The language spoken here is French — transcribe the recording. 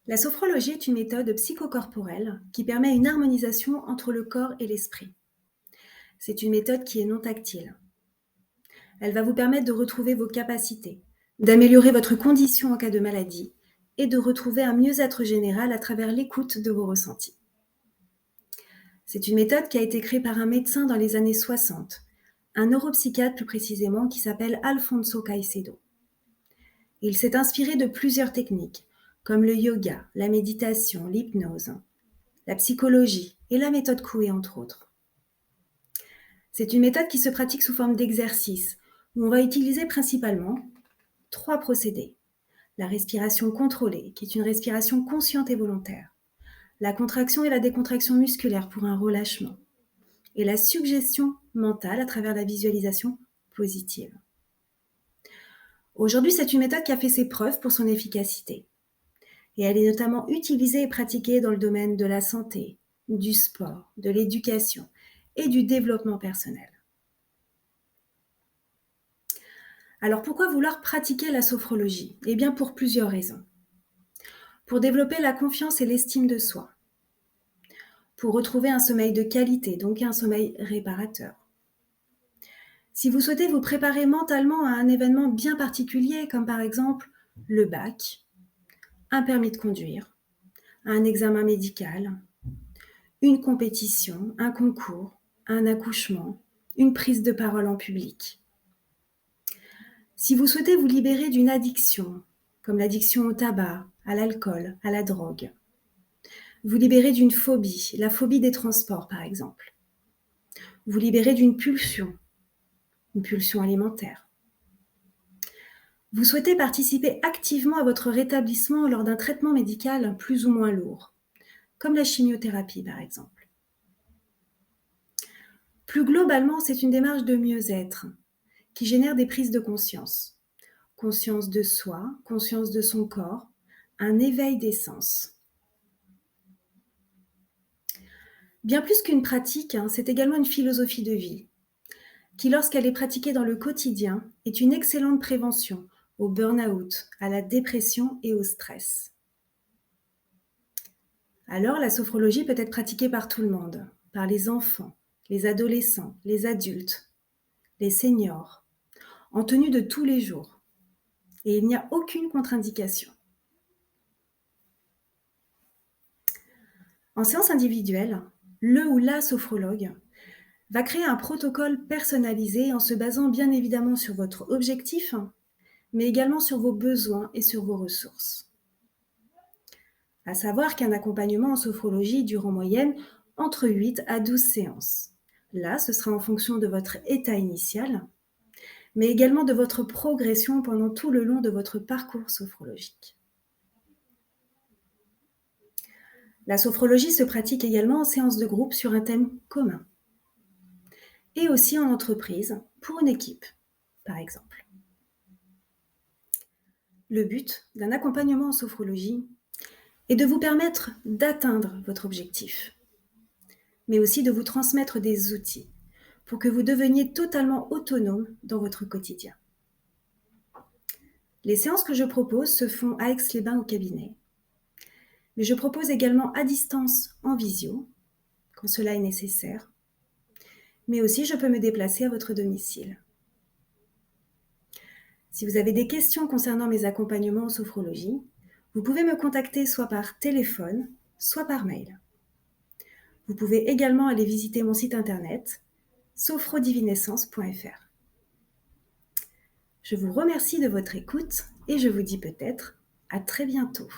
La sophrologie est une méthode psychocorporelle qui permet une harmonisation entre le corps et l'esprit. C'est une méthode qui est non tactile. Elle va vous permettre de retrouver vos capacités, d'améliorer votre condition en cas de maladie et de retrouver un mieux-être général à travers l'écoute de vos ressentis. C'est une méthode qui a été créée par un médecin dans les années 60, un neuropsychiatre plus précisément qui s'appelle Alfonso Caicedo. Il s'est inspiré de plusieurs techniques, comme le yoga, la méditation, l'hypnose, la psychologie et la méthode Coué, entre autres. C'est une méthode qui se pratique sous forme d'exercice, où on va utiliser principalement 3 procédés. La respiration contrôlée, qui est une respiration consciente et volontaire. La contraction et la décontraction musculaire pour un relâchement. Et la suggestion mentale à travers la visualisation positive. Aujourd'hui, c'est une méthode qui a fait ses preuves pour son efficacité. Et elle est notamment utilisée et pratiquée dans le domaine de la santé, du sport, de l'éducation et du développement personnel. Alors pourquoi vouloir pratiquer la sophrologie? Eh bien pour plusieurs raisons. Pour développer la confiance et l'estime de soi. Pour retrouver un sommeil de qualité, donc un sommeil réparateur. Si vous souhaitez vous préparer mentalement à un événement bien particulier, comme par exemple le bac, un permis de conduire, un examen médical, une compétition, un concours, un accouchement, une prise de parole en public. Si vous souhaitez vous libérer d'une addiction, comme l'addiction au tabac, à l'alcool, à la drogue, vous libérer d'une phobie, la phobie des transports par exemple, vous libérer d'une pulsion, une pulsion alimentaire. Vous souhaitez participer activement à votre rétablissement lors d'un traitement médical plus ou moins lourd, comme la chimiothérapie par exemple. Plus globalement, c'est une démarche de mieux-être qui génère des prises de conscience. Conscience de soi, conscience de son corps, un éveil des sens. Bien plus qu'une pratique, c'est également une philosophie de vie qui, lorsqu'elle est pratiquée dans le quotidien, est une excellente prévention au burn-out, à la dépression et au stress. Alors, la sophrologie peut être pratiquée par tout le monde, par les enfants, les adolescents, les adultes, les seniors, en tenue de tous les jours. Et il n'y a aucune contre-indication. En séance individuelle, le ou la sophrologue va créer un protocole personnalisé en se basant bien évidemment sur votre objectif, mais également sur vos besoins et sur vos ressources. À savoir qu'un accompagnement en sophrologie dure en moyenne entre 8 à 12 séances. Là, ce sera en fonction de votre état initial, mais également de votre progression pendant tout le long de votre parcours sophrologique. La sophrologie se pratique également en séance de groupe sur un thème commun et aussi en entreprise pour une équipe, par exemple. Le but d'un accompagnement en sophrologie est de vous permettre d'atteindre votre objectif, mais aussi de vous transmettre des outils pour que vous deveniez totalement autonome dans votre quotidien. Les séances que je propose se font à Aix-les-Bains au cabinet, mais je propose également à distance en visio, quand cela est nécessaire, mais aussi je peux me déplacer à votre domicile. Si vous avez des questions concernant mes accompagnements en sophrologie, vous pouvez me contacter soit par téléphone, soit par mail. Vous pouvez également aller visiter mon site internet sophrodivinescence.fr. Je vous remercie de votre écoute et je vous dis peut-être à très bientôt.